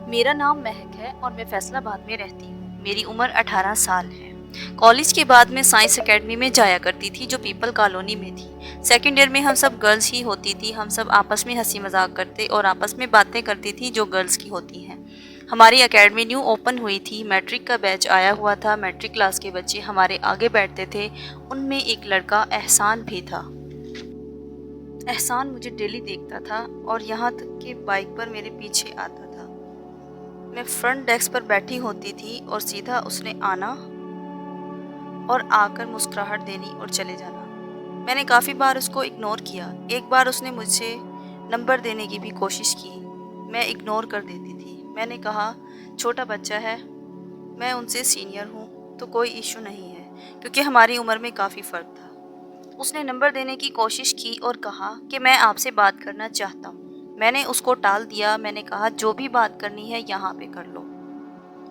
میرا نام مہک ہے اور میں فیصل آباد میں رہتی ہوں۔ میری عمر 18 سال ہے۔ کالج کے بعد میں سائنس اکیڈمی میں جایا کرتی تھی جو پیپل کالونی میں تھی۔ سیکنڈ ایئر میں ہم سب گرلز ہی ہوتی تھی، ہم سب آپس میں ہنسی مذاق کرتے اور آپس میں باتیں کرتی تھی جو گرلز کی ہوتی ہیں۔ ہماری اکیڈمی نیو اوپن ہوئی تھی، میٹرک کا بیچ آیا ہوا تھا، میٹرک کلاس کے بچے ہمارے آگے بیٹھتے تھے، ان میں ایک لڑکا احسان بھی تھا۔ احسان مجھے ڈیلی دیکھتا تھا اور یہاں تک کہ بائک پر میرے پیچھے آتا تھا۔ میں فرنٹ ڈیسک پر بیٹھی ہوتی تھی اور سیدھا اس نے آنا اور آ کر مسکراہٹ دینی اور چلے جانا۔ میں نے کافی بار اس کو اگنور کیا۔ ایک بار اس نے مجھے نمبر دینے کی بھی کوشش کی، میں اگنور کر دیتی تھی۔ میں نے کہا چھوٹا بچہ ہے، میں ان سے سینئر ہوں تو کوئی ایشو نہیں ہے، کیونکہ ہماری عمر میں کافی فرق تھا۔ اس نے نمبر دینے کی کوشش کی اور کہا کہ میں آپ سے بات کرنا چاہتا ہوں۔ میں نے اس کو ٹال دیا، میں نے کہا جو بھی بات کرنی ہے یہاں پہ کر لو۔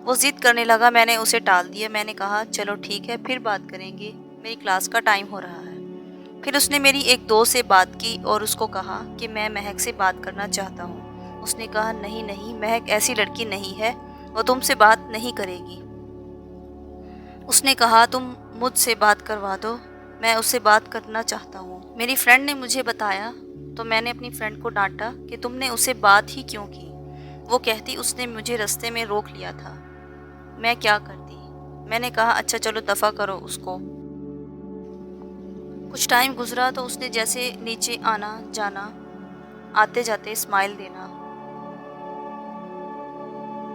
وہ ضد کرنے لگا، میں نے اسے ٹال دیا، میں نے کہا چلو ٹھیک ہے پھر بات کریں گے، میری کلاس کا ٹائم ہو رہا ہے۔ پھر اس نے میری ایک دوست سے بات کی اور اس کو کہا کہ میں مہک سے بات کرنا چاہتا ہوں۔ اس نے کہا نہیں نہیں، مہک ایسی لڑکی نہیں ہے، وہ تم سے بات نہیں کرے گی۔ اس نے کہا تم مجھ سے بات کروا دو، میں اس سے بات کرنا چاہتا ہوں۔ میری فرینڈ نے مجھے بتایا تو میں نے اپنی فرینڈ کو ڈانٹا کہ تم نے اسے بات ہی کیوں کی؟ وہ کہتی اس نے مجھے رستے میں روک لیا تھا، میں کیا کرتی؟ میں نے کہا اچھا چلو دفع کرو اس کو۔ کچھ ٹائم گزرا تو اس نے جیسے نیچے آنا جانا، آتے جاتے اسمائل دینا،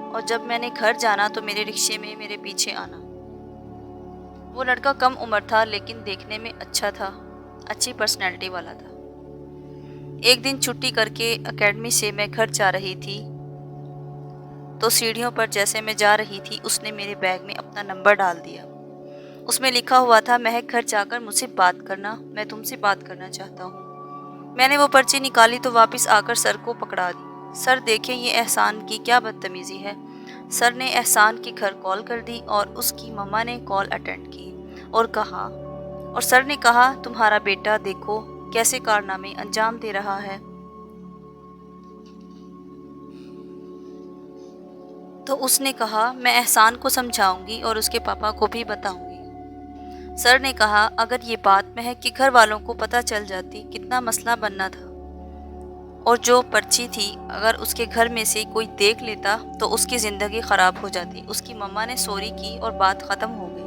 اور جب میں نے گھر جانا تو میرے رکشے میں میرے پیچھے آنا۔ وہ لڑکا کم عمر تھا لیکن دیکھنے میں اچھا تھا، اچھی پرسنالٹی والا تھا۔ ایک دن چھٹی کر کے اکیڈمی سے میں گھر جا رہی تھی تو سیڑھیوں پر جیسے میں جا رہی تھی اس نے میرے بیگ میں اپنا نمبر ڈال دیا۔ اس میں لکھا ہوا تھا مہک گھر جا کر مجھ سے بات کرنا، میں تم سے بات کرنا چاہتا ہوں۔ میں نے وہ پرچی نکالی تو واپس آ کر سر کو پکڑا دی۔ سر دیکھیں یہ احسان کی کیا بدتمیزی ہے۔ سر نے احسان کے گھر کال کر دی اور اس کی مما نے کال اٹینڈ کی اور سر نے کہا تمہارا بیٹا دیکھو کیسے کارنامے انجام دے رہا ہے۔ تو اس نے کہا میں احسان کو سمجھاؤں گی اور اس کے پاپا کو بھی بتاؤں گی۔ سر نے کہا اگر یہ بات مہک کے گھر والوں کو پتہ چل جاتی کتنا مسئلہ بننا تھا، اور جو پرچی تھی اگر اس کے گھر میں سے کوئی دیکھ لیتا تو اس کی زندگی خراب ہو جاتی۔ اس کی مما نے سوری کی اور بات ختم ہو گئی۔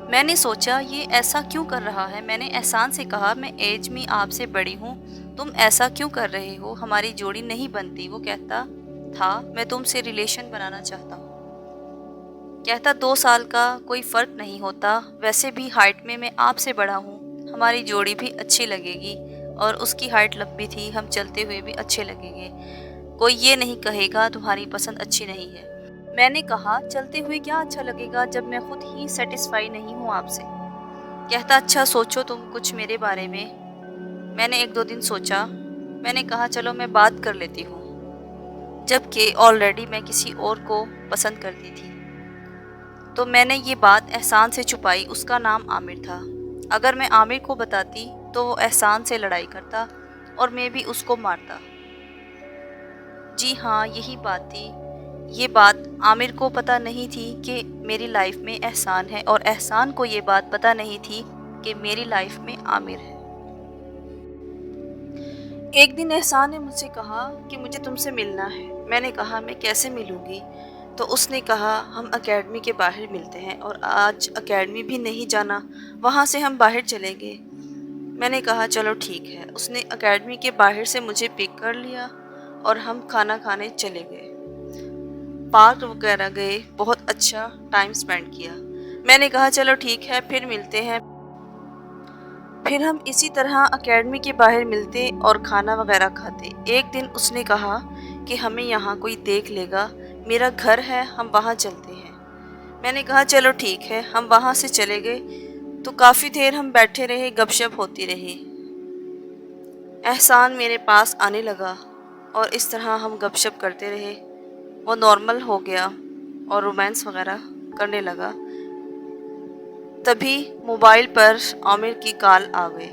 میں نے سوچا یہ ایسا کیوں کر رہا ہے۔ میں نے احسان سے کہا میں ایج میں آپ سے بڑی ہوں، تم ایسا کیوں کر رہے ہو، ہماری جوڑی نہیں بنتی۔ وہ کہتا تھا میں تم سے ریلیشن بنانا چاہتا ہوں، کہتا 2 سال کا کوئی فرق نہیں ہوتا، ویسے بھی ہائٹ میں آپ سے بڑا ہوں، ہماری جوڑی بھی اچھی لگے گی، اور اس کی ہائٹ لمبی تھی، ہم چلتے ہوئے بھی اچھے لگیں گے، کوئی یہ نہیں کہے گا تمہاری پسند اچھی نہیں ہے۔ میں نے کہا چلتے ہوئے کیا اچھا لگے گا جب میں خود ہی سیٹسفائی نہیں ہوں آپ سے۔ کہتا اچھا سوچو تم کچھ میرے بارے میں۔ میں نے 1-2 دن سوچا، میں نے کہا چلو میں بات کر لیتی ہوں، جبکہ آلریڈی میں کسی اور کو پسند کرتی تھی۔ تو میں نے یہ بات احسان سے چھپائی، اس کا نام عامر تھا۔ اگر میں عامر کو بتاتی تو وہ احسان سے لڑائی کرتا اور میں بھی اس کو مارتا۔ جی ہاں یہی بات تھی۔ یہ بات عامر کو پتہ نہیں تھی کہ میری لائف میں احسان ہے، اور احسان کو یہ بات پتہ نہیں تھی کہ میری لائف میں عامر ہے۔ ایک دن احسان نے مجھ سے کہا کہ مجھے تم سے ملنا ہے۔ میں نے کہا میں کیسے ملوں گی؟ تو اس نے کہا ہم اکیڈمی کے باہر ملتے ہیں، اور آج اکیڈمی بھی نہیں جانا، وہاں سے ہم باہر چلیں گے۔ میں نے کہا چلو ٹھیک ہے۔ اس نے اکیڈمی کے باہر سے مجھے پک کر لیا اور ہم کھانا کھانے چلے گئے، پارک وغیرہ گئے، بہت اچھا ٹائم سپینڈ کیا۔ میں نے کہا چلو ٹھیک ہے پھر ملتے ہیں۔ پھر ہم اسی طرح اکیڈمی کے باہر ملتے اور کھانا وغیرہ کھاتے۔ ایک دن اس نے کہا کہ ہمیں یہاں کوئی دیکھ لے گا، میرا گھر ہے ہم وہاں چلتے ہیں۔ میں نے کہا چلو ٹھیک ہے، ہم وہاں سے چلے گئے تو کافی دیر ہم بیٹھے رہے، گپ شپ ہوتی رہی۔ احسان میرے پاس آنے لگا اور اس طرح ہم گپ شپ کرتے رہے، وہ نارمل ہو گیا اور رومانس وغیرہ کرنے لگا۔ تبھی موبائل پر عامر کی کال آ گئی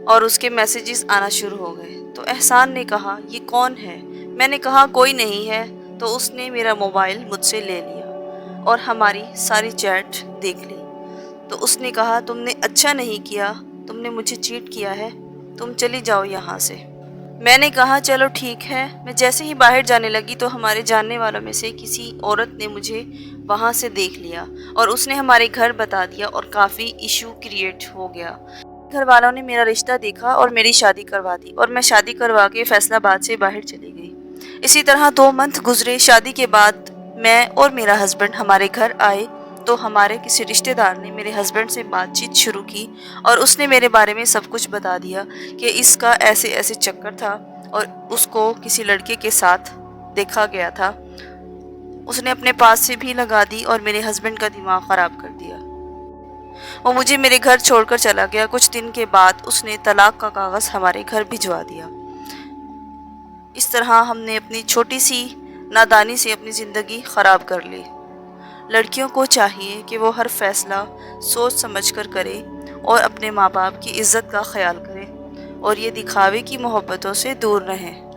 اور اس کے میسیجز آنا شروع ہو گئے۔ تو احسان نے کہا یہ کون ہے؟ میں نے کہا کوئی نہیں ہے، تو اس نے میرا موبائل مجھ سے لے لیا اور ہماری ساری چیٹ دیکھ لی۔ تو اس نے کہا تم نے اچھا نہیں کیا، تم نے مجھے چیٹ کیا ہے، تم چلی جاؤ یہاں سے۔ میں نے کہا چلو ٹھیک ہے۔ میں جیسے ہی باہر جانے لگی تو ہمارے جاننے والوں میں سے کسی عورت نے مجھے وہاں سے دیکھ لیا اور اس نے ہمارے گھر بتا دیا اور کافی ایشو کریٹ ہو گیا۔ گھر والوں نے میرا رشتہ دیکھا اور میری شادی کروا دی اور میں شادی کروا کے فیصل آباد سے باہر چلی گئی۔ اسی طرح 2 منتھ گزرے۔ شادی کے بعد میں اور میرا ہسبینڈ ہمارے گھر آئے تو ہمارے کسی رشتہ دار نے میرے ہسبینڈ سے بات چیت شروع کی اور اس نے میرے بارے میں سب کچھ بتا دیا کہ اس کا ایسے ایسے چکر تھا اور اس کو کسی لڑکے کے ساتھ دیکھا گیا تھا۔ اس نے اپنے پاس سے بھی لگا دی اور میرے ہسبینڈ کا دماغ خراب کر دیا۔ وہ مجھے میرے گھر چھوڑ کر چلا گیا۔ کچھ دن کے بعد اس نے طلاق کا کاغذ ہمارے گھر بھجوا دیا۔ اس طرح ہم نے اپنی چھوٹی سی نادانی سے اپنی زندگی خراب کر لی۔ لڑکیوں کو چاہیے کہ وہ ہر فیصلہ سوچ سمجھ کر کرے اور اپنے ماں باپ کی عزت کا خیال کرے اور یہ دکھاوے کی محبتوں سے دور رہیں۔